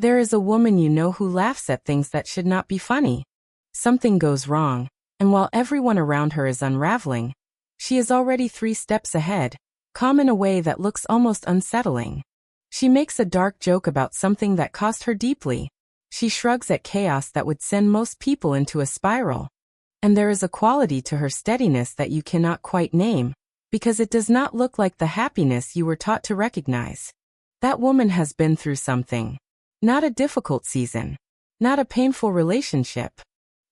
There is a woman you know who laughs at things that should not be funny. Something goes wrong, and while everyone around her is unraveling, she is already 3 steps ahead, calm in a way that looks almost unsettling. She makes a dark joke about something that cost her deeply. She shrugs at chaos that would send most people into a spiral. And there is a quality to her steadiness that you cannot quite name, because it does not look like the happiness you were taught to recognize. That woman has been through something. Not a difficult season. Not a painful relationship.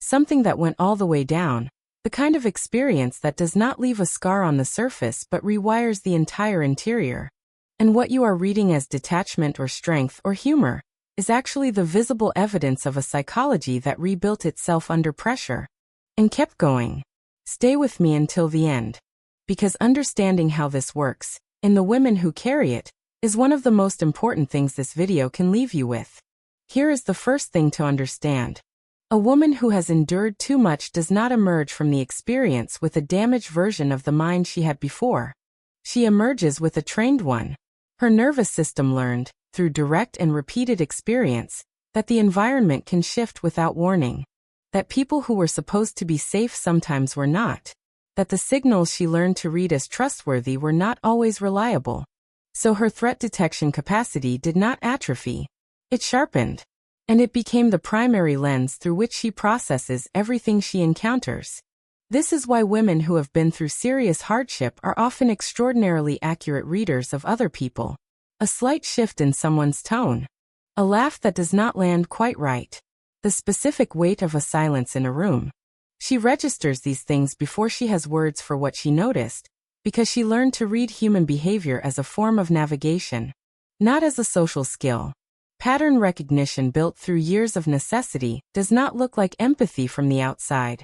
Something that went all the way down. The kind of experience that does not leave a scar on the surface but rewires the entire interior. And what you are reading as detachment or strength or humor is actually the visible evidence of a psychology that rebuilt itself under pressure and kept going. Stay with me until the end, because understanding how this works, in the women who carry it, is one of the most important things this video can leave you with. Here is the first thing to understand. A woman who has endured too much does not emerge from the experience with a damaged version of the mind she had before. She emerges with a trained one. Her nervous system learned, through direct and repeated experience, that the environment can shift without warning. That people who were supposed to be safe sometimes were not. That the signals she learned to read as trustworthy were not always reliable. So her threat detection capacity did not atrophy. It sharpened. And it became the primary lens through which she processes everything she encounters. This is why women who have been through serious hardship are often extraordinarily accurate readers of other people. A slight shift in someone's tone. A laugh that does not land quite right. The specific weight of a silence in a room. She registers these things before she has words for what she noticed, because she learned to read human behavior as a form of navigation, not as a social skill. Pattern recognition built through years of necessity does not look like empathy from the outside.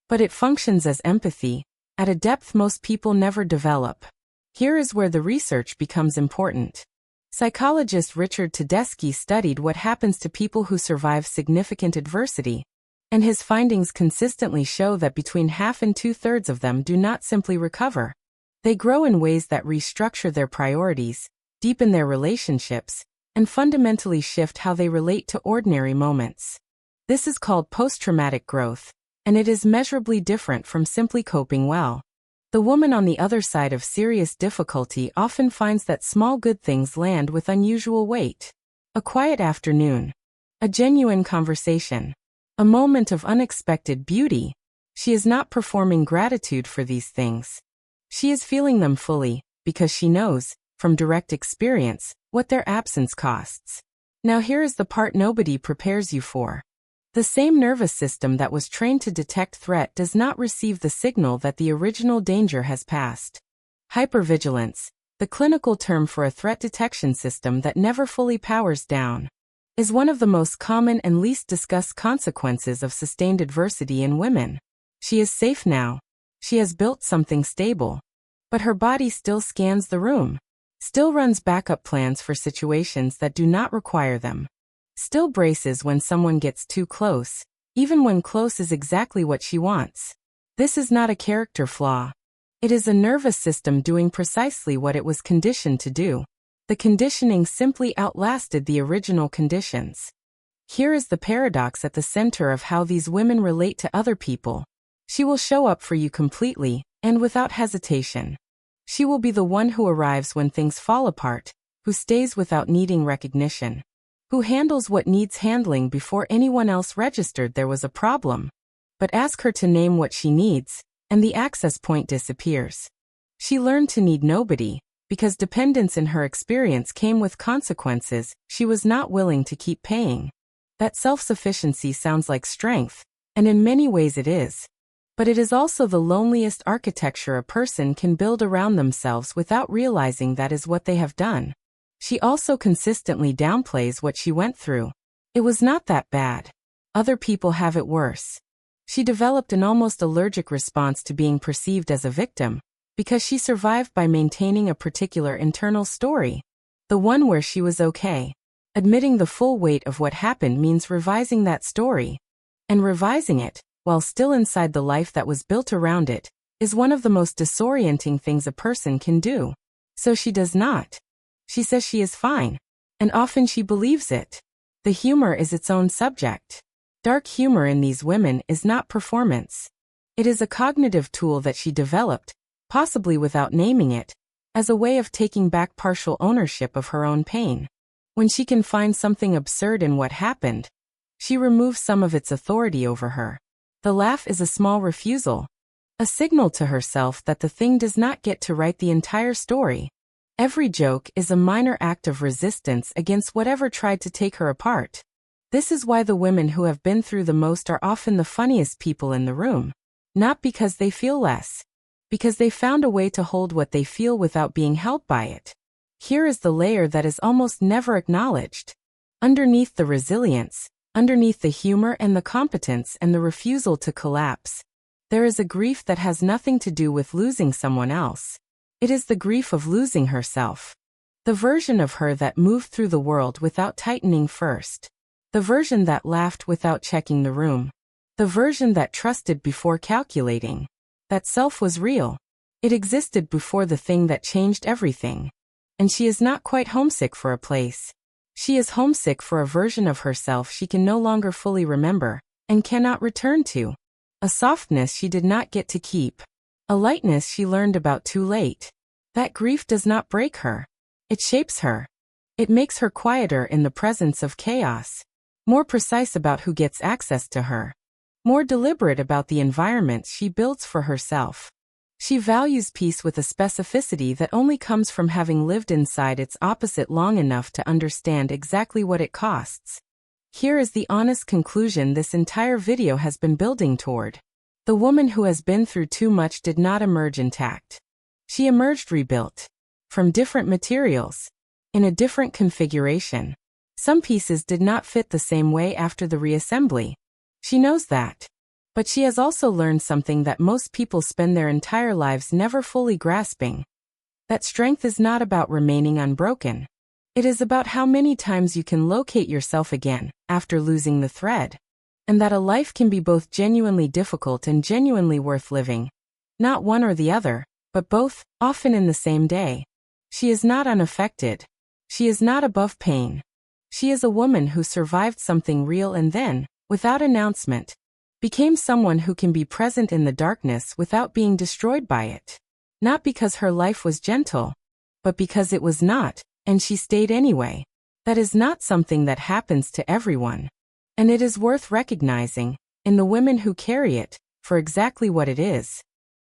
But it functions as empathy, at a depth most people never develop. Here is where the research becomes important. Psychologist Richard Tedeschi studied what happens to people who survive significant adversity, and his findings consistently show that between half and 2/3 of them do not simply recover. They grow in ways that restructure their priorities, deepen their relationships, and fundamentally shift how they relate to ordinary moments. This is called post-traumatic growth, and it is measurably different from simply coping well. The woman on the other side of serious difficulty often finds that small good things land with unusual weight. A quiet afternoon. A genuine conversation. A moment of unexpected beauty. She is not performing gratitude for these things. She is feeling them fully, because she knows, from direct experience, what their absence costs. Now here is the part nobody prepares you for. The same nervous system that was trained to detect threat does not receive the signal that the original danger has passed. Hypervigilance, the clinical term for a threat detection system that never fully powers down, is one of the most common and least discussed consequences of sustained adversity in women. She is safe now. She has built something stable. But her body still scans the room. Still runs backup plans for situations that do not require them. Still braces when someone gets too close, even when close is exactly what she wants. This is not a character flaw. It is a nervous system doing precisely what it was conditioned to do. The conditioning simply outlasted the original conditions. Here is the paradox at the center of how these women relate to other people. She will show up for you completely, and without hesitation. She will be the one who arrives when things fall apart, who stays without needing recognition, who handles what needs handling before anyone else registered there was a problem. But ask her to name what she needs, and the access point disappears. She learned to need nobody, because dependence in her experience came with consequences she was not willing to keep paying. That self-sufficiency sounds like strength, and in many ways it is. But it is also the loneliest architecture a person can build around themselves without realizing that is what they have done. She also consistently downplays what she went through. It was not that bad. Other people have it worse. She developed an almost allergic response to being perceived as a victim, because she survived by maintaining a particular internal story. The one where she was okay. Admitting the full weight of what happened means revising that story. And revising it, while still inside the life that was built around it, is one of the most disorienting things a person can do. So she does not. She says she is fine. And often she believes it. The humor is its own subject. Dark humor in these women is not performance. It is a cognitive tool that she developed, possibly without naming it, as a way of taking back partial ownership of her own pain. When she can find something absurd in what happened, she removes some of its authority over her. The laugh is a small refusal, a signal to herself that the thing does not get to write the entire story. Every joke is a minor act of resistance against whatever tried to take her apart. This is why the women who have been through the most are often the funniest people in the room. Not because they feel less, because they found a way to hold what they feel without being held by it. Here is the layer that is almost never acknowledged. Underneath the resilience, underneath the humor and the competence and the refusal to collapse, there is a grief that has nothing to do with losing someone else. It is the grief of losing herself. The version of her that moved through the world without tightening first. The version that laughed without checking the room. The version that trusted before calculating. That self was real. It existed before the thing that changed everything. And she is not quite homesick for a place. She is homesick for a version of herself she can no longer fully remember, and cannot return to. A softness she did not get to keep. A lightness she learned about too late. That grief does not break her. It shapes her. It makes her quieter in the presence of chaos. More precise about who gets access to her. More deliberate about the environment she builds for herself. She values peace with a specificity that only comes from having lived inside its opposite long enough to understand exactly what it costs. Here is the honest conclusion this entire video has been building toward. The woman who has been through too much did not emerge intact. She emerged rebuilt. From different materials. In a different configuration. Some pieces did not fit the same way after the reassembly. She knows that. But she has also learned something that most people spend their entire lives never fully grasping. That strength is not about remaining unbroken. It is about how many times you can locate yourself again, after losing the thread. And that a life can be both genuinely difficult and genuinely worth living. Not one or the other, but both, often in the same day. She is not unaffected. She is not above pain. She is a woman who survived something real and then, without announcement, became someone who can be present in the darkness without being destroyed by it. Not because her life was gentle, but because it was not, and she stayed anyway. That is not something that happens to everyone. And it is worth recognizing, in the women who carry it, for exactly what it is.